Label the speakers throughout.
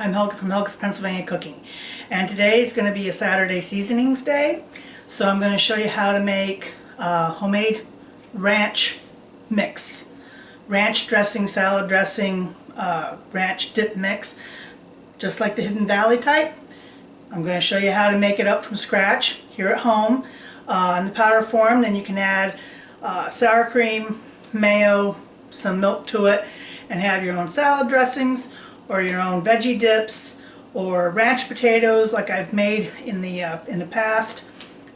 Speaker 1: I'm Helga from Helga's Pennsylvania Cooking, and today is going to be a Saturday seasonings day. So I'm going to show you how to make homemade ranch mix. Ranch dressing, salad dressing, ranch dip mix, just like the Hidden Valley type. I'm going to show you how to make it up from scratch here at home in the powder form. Then you can add sour cream, mayo, some milk to it, and have your own salad dressings or your own veggie dips or ranch potatoes like I've made in the past.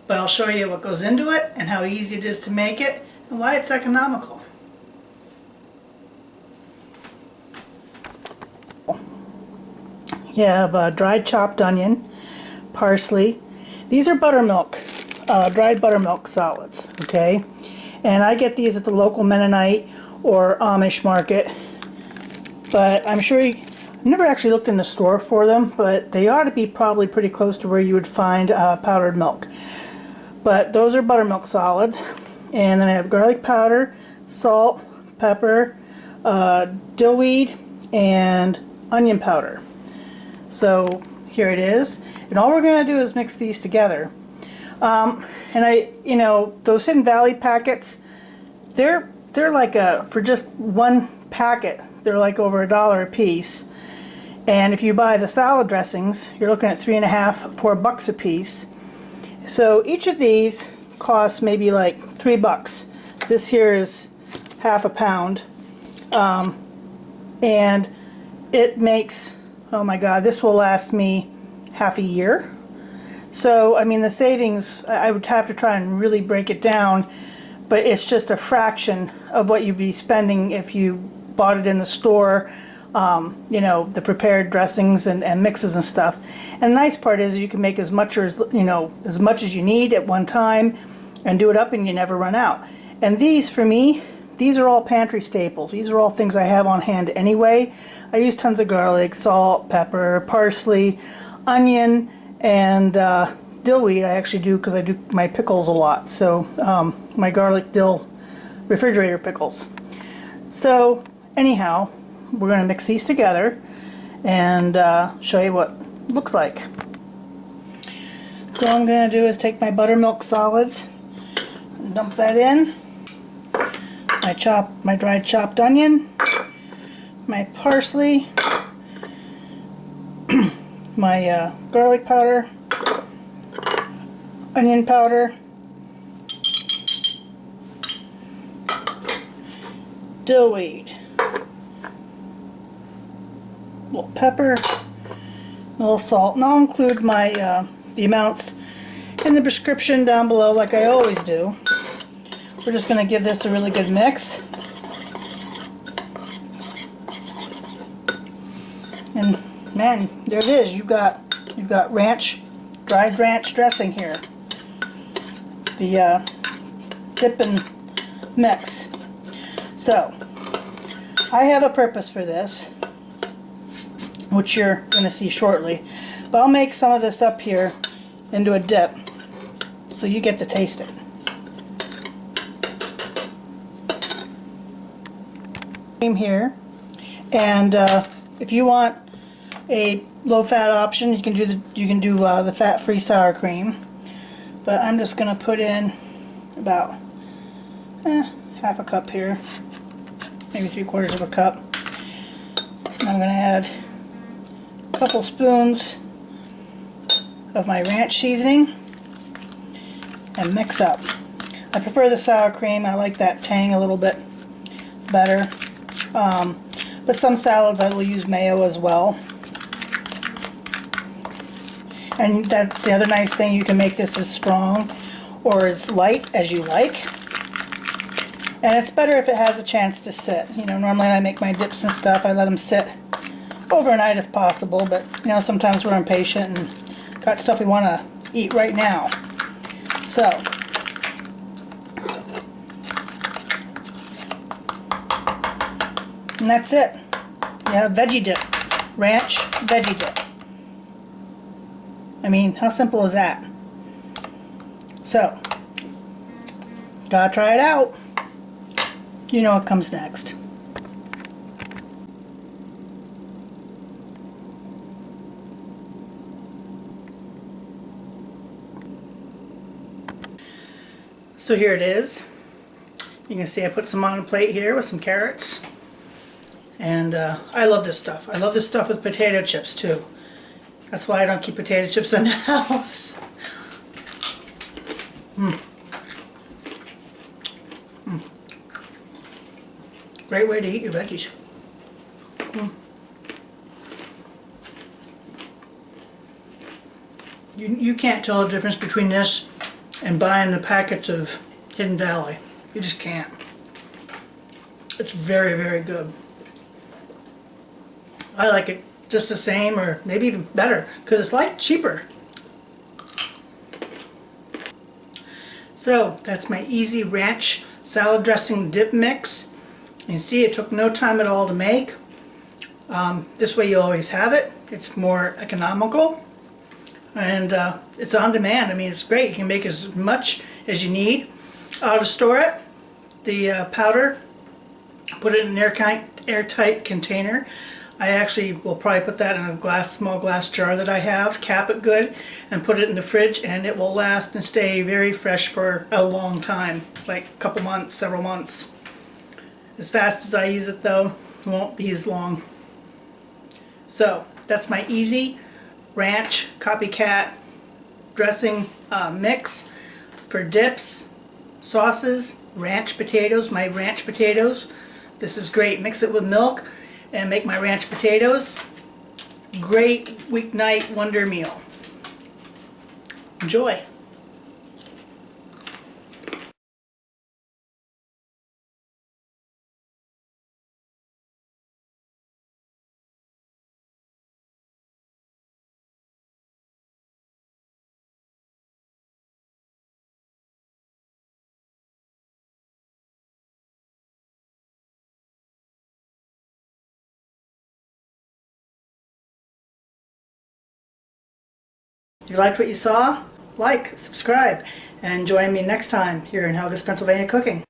Speaker 1: But I'll show you what goes into it and how easy it is to make it and why it's economical. You have dried chopped onion, parsley. These are buttermilk, dried buttermilk solids, okay? And I get these at the local Mennonite or Amish market, but I'm sure I've never actually looked in the store for them, but they ought to be probably pretty close to where you would find powdered milk. But those are buttermilk solids. And then I have garlic powder, salt, pepper, dill weed, and onion powder. So here it is, and all we're going to do is mix these together. And those Hidden Valley packets, they're like for just one packet, they're like over $1 a piece. And if you buy the salad dressings, you're looking at $3.50, $4 a piece. So each of these costs maybe like $3. This here is half a pound, and it makes, oh my God, this will last me half a year. So I mean, the savings, I would have to try and really break it down, but it's just a fraction of what you'd be spending if you bought it in the store. The prepared dressings and mixes and stuff. And the nice part is you can make as much as you need at one time and do it up, and you never run out. And these, for me, these are all pantry staples. These are all things I have on hand anyway. I use tons of garlic, salt, pepper, parsley, onion, and dill weed. I actually do because I do my pickles a lot. So my garlic dill refrigerator pickles. So anyhow, we're going to mix these together and show you what it looks like. So all I'm going to do is take my buttermilk solids and dump that in. My dried chopped onion, my parsley, my garlic powder, onion powder, dill weed, a little pepper, a little salt, and I'll include my the amounts in the description down below like I always do. We're just going to give this a really good mix. And man, there it is. You've got dried ranch dressing here. The dip and mix. So I have a purpose for this, which you're going to see shortly. But I'll make some of this up here into a dip so you get to taste it. Here, and if you want a low-fat option, you can do the fat-free sour cream. But I'm just going to put in about half a cup here, maybe 3/4 of a cup. And I'm going to add a couple spoons of my ranch seasoning and mix up. I prefer the sour cream. I like that tang a little bit better. But some salads I will use mayo as well. And that's the other nice thing, you can make this as strong or as light as you like. And it's better if it has a chance to sit. Normally when I make my dips and stuff, I let them sit overnight if possible, but sometimes we're impatient and got stuff we want to eat right now. So and that's it. You have veggie dip. Ranch veggie dip. I mean, how simple is that? So, gotta try it out. You know what comes next. So here it is. You can see I put some on a plate here with some carrots. And I love this stuff. I love this stuff with potato chips too. That's why I don't keep potato chips in the house. Great way to eat your veggies. You can't tell the difference between this and buying the packets of Hidden Valley. You just can't. It's very, very good. I like it just the same, or maybe even better, because it's like cheaper. So that's my easy ranch salad dressing dip mix. You see, it took no time at all to make. This way you always have it. It's more economical, and it's on demand. I mean, it's great. You can make as much as you need. To store it, the powder, put it in an airtight container. I actually will probably put that in a small glass jar that I have, cap it good, and put it in the fridge, and it will last and stay very fresh for a long time, like a couple months, several months. As fast as I use it though, it won't be as long. So that's my easy ranch copycat dressing mix for dips, sauces, ranch potatoes, my ranch potatoes. This is great. Mix it with milk and make my ranch potatoes. Great weeknight wonder meal. Enjoy. If you liked what you saw, like, subscribe, and join me next time here in Helga's Pennsylvania Cooking.